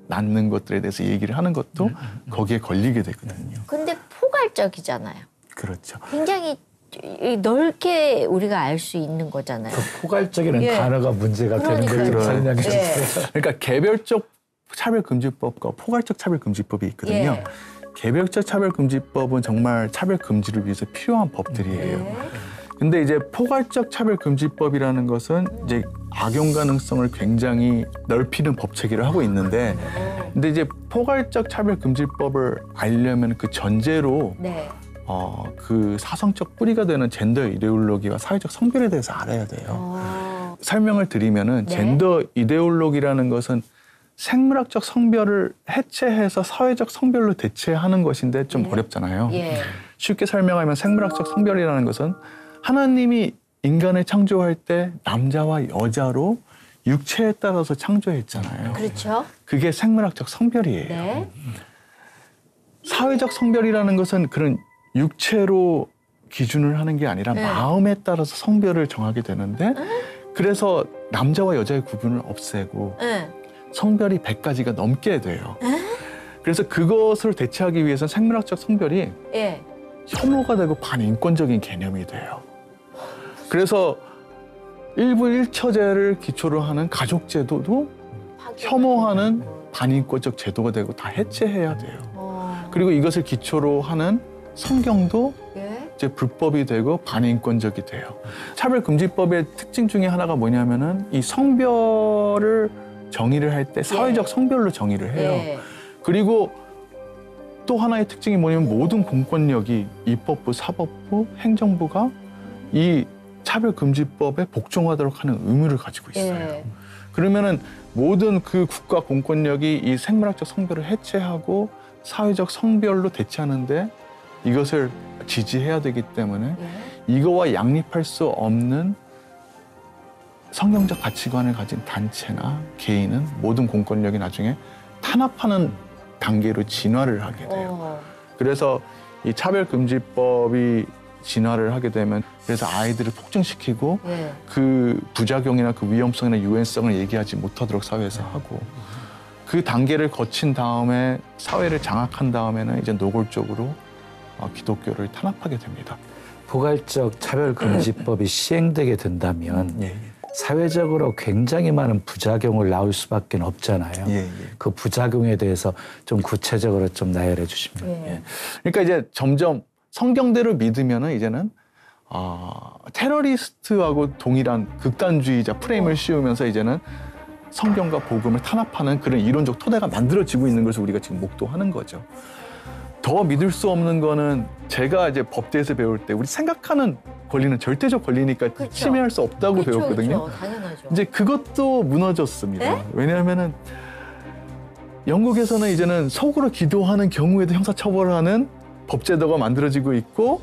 낳는 것들에 대해서 얘기를 하는 것도 거기에 걸리게 되거든요. 근데 포괄적이잖아요. 그렇죠. 굉장히 넓게 우리가 알 수 있는 거잖아요. 그 포괄적이라는 단어가 문제가 되는 걸 좀 설명해 주세요. 그러니까 개별적 차별금지법과 포괄적 차별금지법이 있거든요. 개별적 차별금지법은 정말 차별금지를 위해서 필요한 법들이에요. 근데 이제 포괄적 차별금지법이라는 것은 이제 악용 가능성을 굉장히 넓히는 법 체계를 하고 있는데, 근데 이제 포괄적 차별금지법을 알려면 그 전제로 그 사성적 뿌리가 되는 젠더 이데올로기와 사회적 성별에 대해서 알아야 돼요. 설명을 드리면은 젠더 이데올로기라는 것은 생물학적 성별을 해체해서 사회적 성별로 대체하는 것인데 좀 어렵잖아요. 쉽게 설명하면 생물학적 성별이라는 것은 하나님이 인간을 창조할 때 남자와 여자로 육체에 따라서 창조했잖아요. 그렇죠. 그게 생물학적 성별이에요. 사회적 성별이라는 것은 그런 육체로 기준을 하는 게 아니라 마음에 따라서 성별을 정하게 되는데, 그래서 남자와 여자의 구분을 없애고 성별이 100가지가 넘게 돼요. 그래서 그것을 대체하기 위해서는 생물학적 성별이 혐오가 되고 반인권적인 개념이 돼요. 그래서 일부 일처제를 기초로 하는 가족제도도 혐오하는 반인권적 제도가 되고 다 해체해야 돼요. 그리고 이것을 기초로 하는 성경도 이제 불법이 되고 반인권적이 돼요. 차별금지법의 특징 중에 하나가 뭐냐면은 이 성별을 정의를 할 때 사회적 성별로 정의를 해요. 그리고 또 하나의 특징이 뭐냐면 모든 공권력이 입법부, 사법부, 행정부가 이 차별금지법에 복종하도록 하는 의무를 가지고 있어요. 그러면은 모든 그 국가 공권력이 이 생물학적 성별을 해체하고 사회적 성별로 대체하는데 이것을 지지해야 되기 때문에 이거와 양립할 수 없는 성경적 가치관을 가진 단체나 개인은 모든 공권력이 나중에 탄압하는 단계로 진화를 하게 돼요. 그래서 이 차별금지법이 진화를 하게 되면 그래서 아이들을 폭증시키고 그 부작용이나 그 위험성이나 유해성을 얘기하지 못하도록 사회에서 하고, 그 단계를 거친 다음에 사회를 장악한 다음에는 이제 노골적으로 기독교를 탄압하게 됩니다. 포괄적 차별금지법이 시행되게 된다면 사회적으로 굉장히 많은 부작용을 낳을 수밖에 없잖아요. 그 부작용에 대해서 좀 구체적으로 좀 나열해 주시면. 그러니까 이제 점점 성경대로 믿으면은 이제는 테러리스트하고 동일한 극단주의자 프레임을 씌우면서 이제는 성경과 복음을 탄압하는 그런 이론적 토대가 만들어지고 있는 것을 우리가 지금 목도하는 거죠. 더 믿을 수 없는 거는 제가 이제 법대에서 배울 때 우리 생각하는 권리는 절대적 권리니까 그렇죠. 침해할 수 없다고 배웠거든요. 그렇죠. 당연하죠. 이제 그것도 무너졌습니다. 왜냐하면은 영국에서는 이제는 속으로 기도하는 경우에도 형사처벌하는 법제도가 만들어지고 있고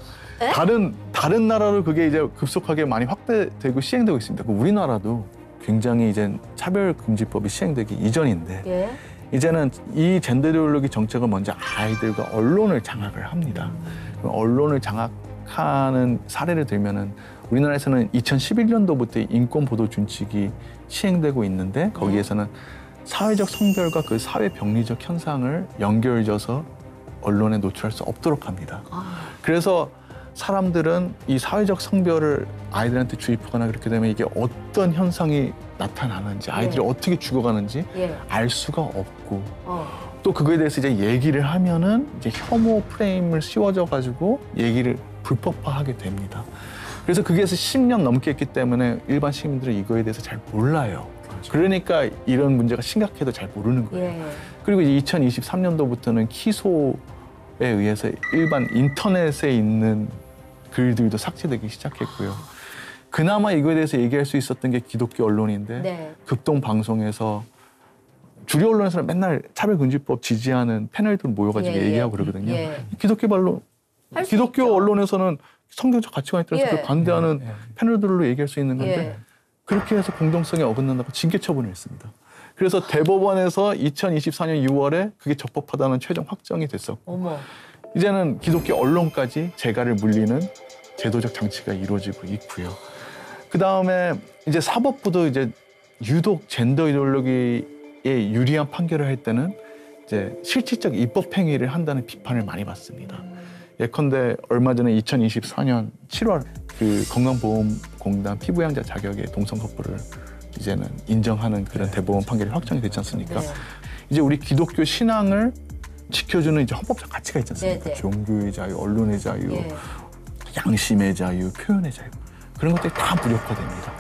다른 나라로 그게 이제 급속하게 많이 확대되고 시행되고 있습니다. 우리나라도 굉장히 이제 차별금지법이 시행되기 이전인데 이제는 이 젠더 이데올로기 정책을 먼저 아이들과 언론을 장악을 합니다. 언론을 장악하는 사례를 들면은 우리나라에서는 2011년도부터 인권보도준칙이 시행되고 있는데 거기에서는 사회적 성별과 그 사회 병리적 현상을 연결져서 언론에 노출할 수 없도록 합니다. 그래서 사람들은 이 사회적 성별을 아이들한테 주입하거나 그렇게 되면 이게 어떤 현상이 나타나는지 아이들이 어떻게 죽어가는지 알 수가 없고 또 그거에 대해서 이제 얘기를 하면은 이제 혐오 프레임을 씌워져 가지고 얘기를 불법화하게 됩니다. 그래서 그게서 10년 넘게 했기 때문에 일반 시민들은 이거에 대해서 잘 몰라요. 그러니까 이런 문제가 심각해도 잘 모르는 거예요. 그리고 이제 2023년도부터는 키소에 의해서 일반 인터넷에 있는 글들도 삭제되기 시작했고요. 그나마 이거에 대해서 얘기할 수 있었던 게 기독교 언론인데 극동방송에서 주류 언론에서는 맨날 차별금지법 지지하는 패널들 모여가지고 얘기하고 그러거든요. 기독교 언론에서는 성경적 가치관에 따라서 그걸 반대하는 패널들로 얘기할 수 있는 건데 그렇게 해서 공정성이 어긋난다고 징계 처분을 했습니다. 그래서 대법원에서 2024년 6월에 그게 적법하다는 최종 확정이 됐었고 이제는 기독교 언론까지 재갈을 물리는 제도적 장치가 이루어지고 있고요. 그 다음에 이제 사법부도 이제 유독 젠더 이데올로기에 유리한 판결을 할 때는 이제 실질적 입법 행위를 한다는 비판을 많이 받습니다. 예컨대 얼마 전에 2024년 7월 그 건강보험공단 피부양자 자격의 동성 커플을 이제는 인정하는 그런 대법원 판결이 확정이 됐지 않습니까? 이제 우리 기독교 신앙을 지켜주는 이제 헌법적 가치가 있지 않습니까? 종교의 자유, 언론의 자유, 양심의 자유, 표현의 자유 그런 것들이 다 무력화됩니다.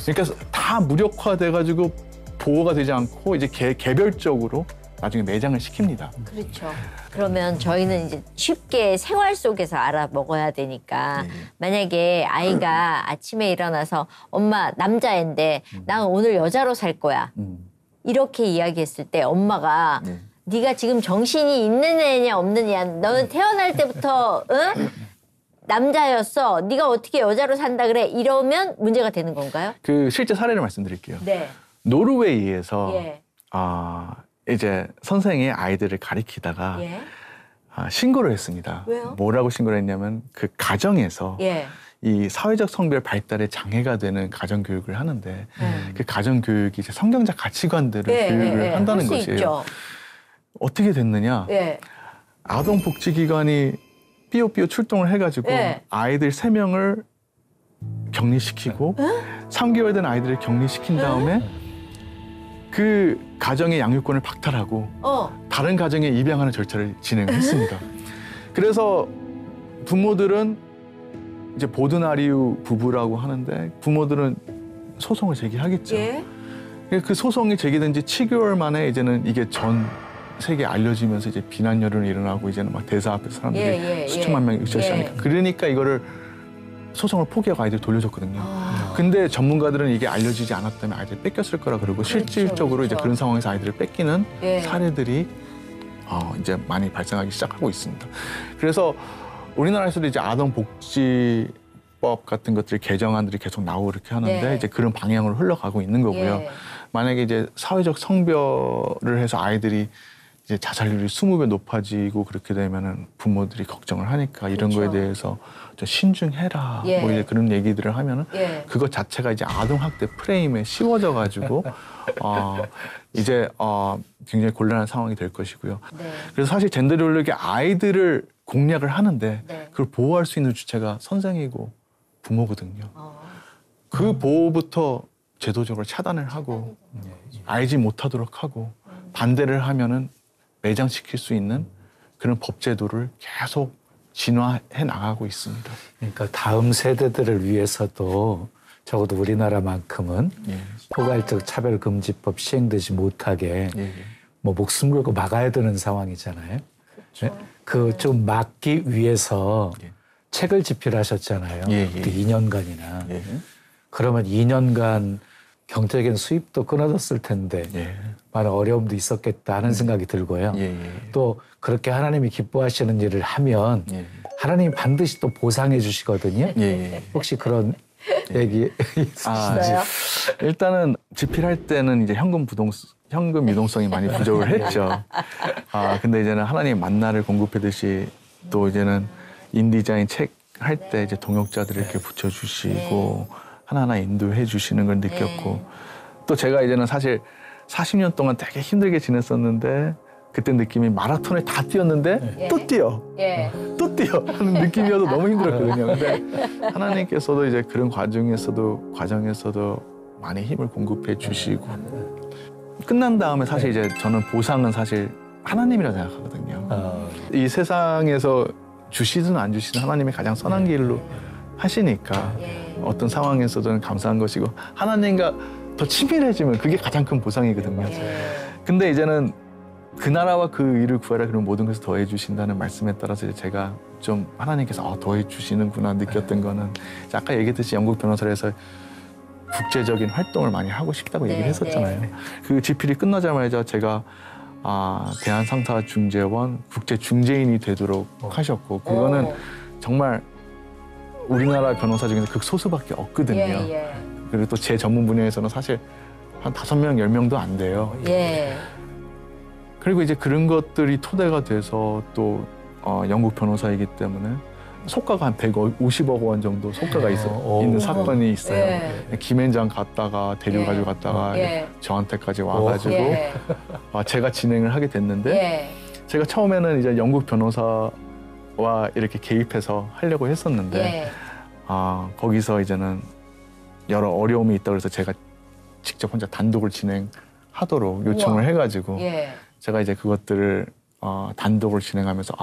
그러니까 다 무력화돼가지고 보호가 되지 않고 이제 개별적으로 나중에 매장을 시킵니다. 그렇죠. 그러면 저희는 이제 쉽게 생활 속에서 알아 먹어야 되니까 만약에 아이가 아침에 일어나서 엄마 남자애인데 난 오늘 여자로 살 거야. 이렇게 이야기했을 때 엄마가 네가 지금 정신이 있는 애냐 없는 애냐 너는 태어날 때부터 남자였어. 네가 어떻게 여자로 산다 그래. 이러면 문제가 되는 건가요? 그 실제 사례를 말씀드릴게요. 노르웨이에서 이제 선생이 아이들을 가리키다가 신고를 했습니다. 왜요? 뭐라고 신고를 했냐면 그 가정에서 이 사회적 성별 발달에 장애가 되는 가정교육을 하는데 그 가정교육이 이제 성경적 가치관들을 교육을 한다는 것이에요. 있죠. 어떻게 됐느냐? 아동복지기관이 삐요삐요 출동을 해가지고 아이들 3명을 격리시키고 3개월 된 아이들을 격리시킨 다음에 그 가정의 양육권을 박탈하고 다른 가정에 입양하는 절차를 진행했습니다. 그래서 부모들은 이제 보드나리우 부부라고 하는데 부모들은 소송을 제기하겠죠. 그 소송이 제기된 지 7개월 만에 이제는 이게 전 세계에 알려지면서 이제 비난 여론이 일어나고 이제는 막 대사 앞에서 사람들이 수천만 명이 으쌰으쌰하니까 그러니까 이거를 소송을 포기하고 아이들 돌려줬거든요. 근데 전문가들은 이게 알려지지 않았다면 아이들 뺏겼을 거라 그러고 실질적으로 이제 그런 상황에서 아이들을 뺏기는 사례들이 이제 많이 발생하기 시작하고 있습니다. 그래서 우리나라에서도 이제 아동복지법 같은 것들 개정안들이 계속 나오고 이렇게 하는데 이제 그런 방향으로 흘러가고 있는 거고요. 만약에 이제 사회적 성별을 해서 아이들이 이제 자살률이 20배 높아지고 그렇게 되면은 부모들이 걱정을 하니까 이런 거에 대해서 좀 신중해라 뭐 이제 그런 얘기들을 하면은 그것 자체가 이제 아동학대 프레임에 씌워져 가지고 이제 굉장히 곤란한 상황이 될 것이고요. 그래서 사실 젠더 이데올로기 아이들을 공략을 하는데 네. 그걸 보호할 수 있는 주체가 선생이고 부모거든요. 그 보호부터 제도적으로 차단을 하고 알지 못하도록 하고 반대를 하면은 매장시킬 수 있는 그런 법 제도를 계속 진화해 나가고 있습니다. 그러니까 다음 세대들을 위해서도 적어도 우리나라만큼은 예. 포괄적 차별금지법 시행되지 못하게 예. 뭐 목숨 걸고 막아야 되는 상황이잖아요. 그 좀 막기 위해서 예. 책을 집필하셨잖아요. 예. 그 2년간이나. 예. 그러면 2년간 경제적인 수입도 끊어졌을 텐데 예. 많은 어려움도 있었겠다 하는 생각이 들고요. 예. 또 그렇게 하나님이 기뻐하시는 일을 하면 예. 하나님이 반드시 또 보상해 주시거든요. 예. 혹시 그런 얘기 있으신지? 일단은 집필할 때는 이제 현금 유동성이 많이 부족을 했죠. 근데 이제는 하나님 만나를 공급하듯이 또 이제는 인디자인 책 할 때 이제 동역자들을 이렇게 붙여주시고 하나하나 인도해 주시는 걸 느꼈고 또 제가 이제는 사실 40년 동안 되게 힘들게 지냈었는데 그때 느낌이 마라톤을 다 뛰었는데 또 뛰어. 또 뛰어 하는 느낌이어서 너무 힘들었거든요. 근데 하나님께서도 이제 그런 과정에서도 많이 힘을 공급해 주시고 끝난 다음에 사실 이제 저는 보상은 사실 하나님이라 생각하거든요. 이 세상에서 주시든 안 주시든 하나님이 가장 선한 길로 하시니까 어떤 상황에서든 감사한 것이고 하나님과 더 친밀해지면 그게 가장 큰 보상이거든요. 근데 이제는 그 나라와 그 일을 구하라 그러면 모든 것을 더해 주신다는 말씀에 따라서 제가 좀 하나님께서 더해 주시는구나 느꼈던 거는 아까 얘기했듯이 영국 변호사를 해서 국제적인 활동을 많이 하고 싶다고 얘기를 했었잖아요. 그 집필이 끝나자마자 제가 대한상사중재원 국제중재인이 되도록 하셨고 그거는 정말 우리나라 변호사 중에서 극소수밖에 없거든요. 그리고 또 제 전문 분야에서는 사실 한 5명, 10명도 안 돼요. 그리고 이제 그런 것들이 토대가 돼서 또 영국 변호사이기 때문에 속가가 한 150억 원 정도 속가가 있는 사건이 있어요. 김앤장 갔다가 데려가지고 갔다가 저한테까지 와가지고 제가 진행을 하게 됐는데 제가 처음에는 이제 영국 변호사와 이렇게 개입해서 하려고 했었는데 거기서 이제는 여러 어려움이 있다고 해서 제가 직접 혼자 단독을 진행하도록 요청을 해가지고 제가 이제 그것들을 단독을 진행하면서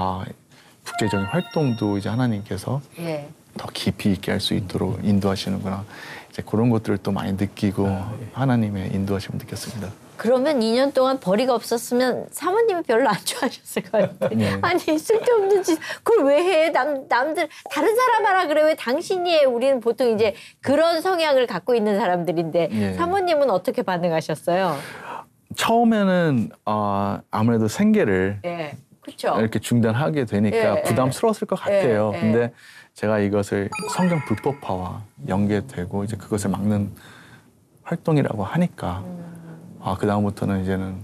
국제적인 활동도 이제 하나님께서 더 깊이 있게 할 수 있도록 인도하시는구나. 이제 그런 것들을 또 많이 느끼고 하나님의 인도하심을 느꼈습니다. 그러면 2년 동안 벌이가 없었으면 사모님이 별로 안 좋아하셨을 것 같아요. 아니 쓸데없는 짓 그걸 왜 해? 남들 다른 사람 하라 그래 왜 당신이 해? 우리는 보통 이제 그런 성향을 갖고 있는 사람들인데 사모님은 어떻게 반응하셨어요? 처음에는 아무래도 생계를 그쵸? 이렇게 중단하게 되니까 부담스러웠을 것 같아요. 근데 제가 이것을 성경 불법화와 연계되고 이제 그것을 막는 활동이라고 하니까 그 다음부터는 이제는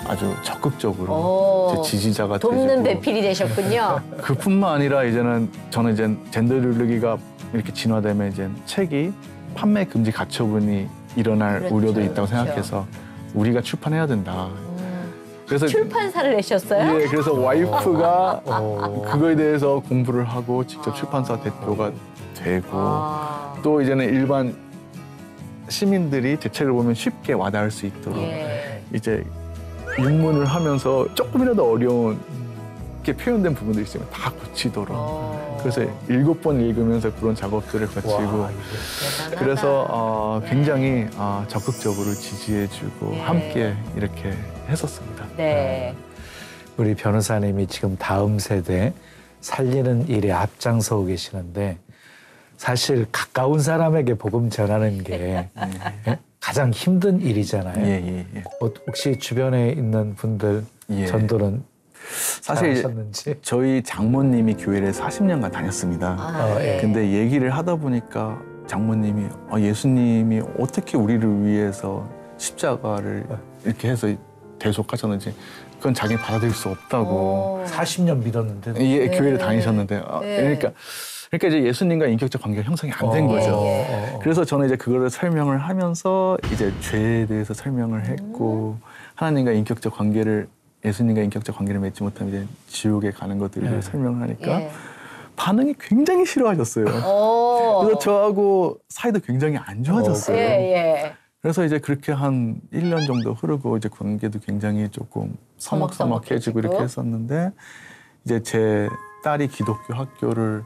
아주 적극적으로 제 지지자가 되고 돕는 배필이 되셨군요. 그뿐만 아니라 이제는 저는 이제 젠더 룰루기가 이렇게 진화되면 이제 책이 판매 금지 가처분이 일어날 우려도 있다고 생각해서 우리가 출판해야 된다. 그래서 출판사를 내셨어요? 예, 그래서 와이프가 그거에 대해서 공부를 하고 직접 출판사 대표가 되고 또 이제는 일반 시민들이 제 책을 보면 쉽게 와닿을 수 있도록 이제 입문을 하면서 조금이라도 어려운 게 표현된 부분들이 있으면 다 고치도록 그래서 7번 읽으면서 그런 작업들을 거치고 그래서 굉장히 적극적으로 지지해주고 함께 이렇게 했었습니다. 우리 변호사님이 지금 다음 세대 살리는 일에 앞장서고 계시는데 사실 가까운 사람에게 복음 전하는 게 가장 힘든 일이잖아요. 혹시 주변에 있는 분들 전도는 사실 잘하셨는지? 저희 장모님이 교회를 40년간 다녔습니다. 근데 얘기를 하다 보니까 장모님이 예수님이 어떻게 우리를 위해서 십자가를 이렇게 해서 대속하셨는지 그건 자기는 받아들일 수 없다고. 40년 믿었는데. 교회를 다니셨는데. 그러니까 이제 예수님과 인격적 관계가 형성이 안 된 거죠. 그래서 저는 이제 그거를 설명을 하면서 이제 죄에 대해서 설명을 했고 하나님과 인격적 관계를 예수님과 인격적 관계를 맺지 못하면 이제 지옥에 가는 것들을 네. 설명을 하니까 예. 반응이 굉장히 싫어하셨어요. 그래서 저하고 사이도 굉장히 안 좋아졌어요. 예. 그래서 이제 그렇게 한 1년 정도 흐르고 이제 관계도 굉장히 조금 서먹서먹해지고 이렇게 했었는데 이제 제 딸이 기독교 학교를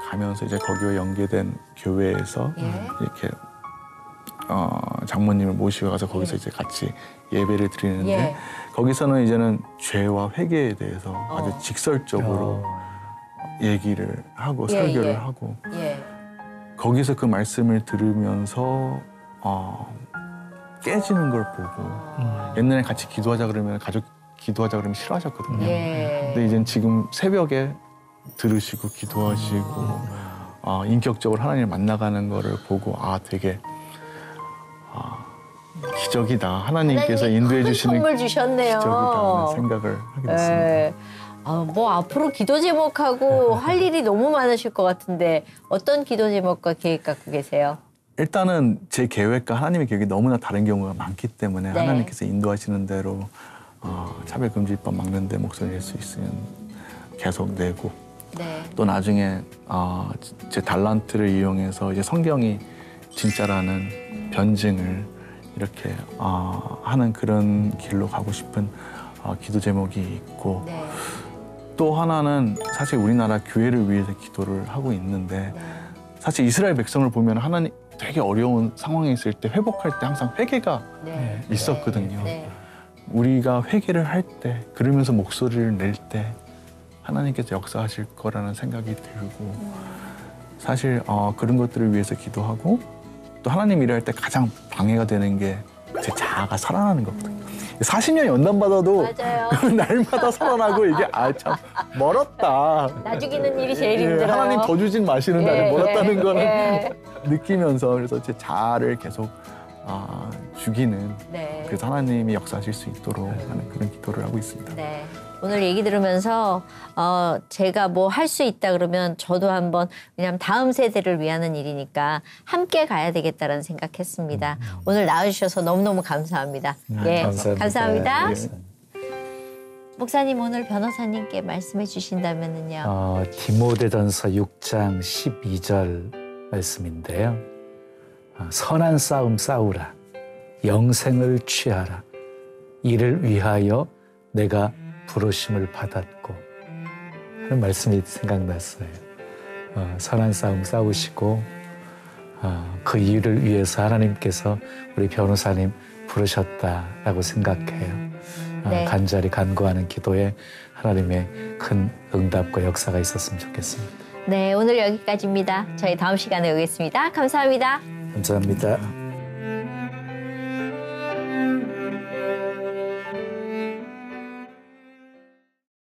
가면서 이제 거기와 연계된 교회에서 이렇게 장모님을 모시고 가서 거기서 이제 같이 예배를 드리는데 거기서는 이제는 죄와 회개에 대해서 아주 직설적으로 얘기를 하고 설교를 하고 거기서 그 말씀을 들으면서 깨지는 걸 보고 옛날에 같이 기도하자 그러면 가족 기도하자 그러면 싫어하셨거든요. 근데 이제 지금 새벽에 들으시고 기도하시고 인격적으로 하나님을 만나가는 거를 보고 되게 기적이다. 하나님께서 인도해 주시는 선물 주셨네요. 기적이다는 생각을 하게 됐습니다. 뭐 앞으로 기도 제목하고 할 일이 너무 많으실 것 같은데 어떤 기도 제목과 계획 갖고 계세요? 일단은 제 계획과 하나님의 계획이 너무나 다른 경우가 많기 때문에 하나님께서 인도하시는 대로 차별금지법 막는 데 목소리 낼 수 있으면 계속 내고 또 나중에 제 달란트를 이용해서 이제 성경이 진짜라는 변증을 이렇게 하는 그런 길로 가고 싶은 기도 제목이 있고 또 하나는 사실 우리나라 교회를 위해서 기도를 하고 있는데 사실 이스라엘 백성을 보면 하나님 되게 어려운 상황에 있을 때 회복할 때 항상 회개가 있었거든요. 우리가 회개를 할 때 그러면서 목소리를 낼 때 하나님께서 역사하실 거라는 생각이 들고 사실 그런 것들을 위해서 기도하고 또 하나님 일할 때 가장 방해가 되는 게 제 자아가 살아나는 거거든요. 40년 연단받아도 날마다 살아나고 이게 참 멀었다. 나 죽이는 일이 제일 힘들어요. 하나님 더 주진 마시는 날이 멀었다는 거는 느끼면서 그래서 제 자아를 계속 죽이는 그래서 하나님이 역사하실 수 있도록 하는 그런 기도를 하고 있습니다. 오늘 얘기 들으면서 제가 뭐 할 수 있다 그러면 저도 한번 왜냐하면 다음 세대를 위하는 일이니까 함께 가야 되겠다라는 생각했습니다. 오늘 나와주셔서 너무너무 감사합니다. 감사합니다. 목사님 오늘 변호사님께 말씀해 주신다면요. 디모데전서 6장 12절 말씀인데요. 선한 싸움 싸우라. 영생을 취하라. 이를 위하여 내가 부르심을 받았고 하는 말씀이 생각났어요. 선한 싸움 싸우시고 그 이유를 위해서 하나님께서 우리 변호사님 부르셨다라고 생각해요. 간절히 간구하는 기도에 하나님의 큰 응답과 역사가 있었으면 좋겠습니다. 오늘 여기까지입니다. 저희 다음 시간에 오겠습니다. 감사합니다. 감사합니다.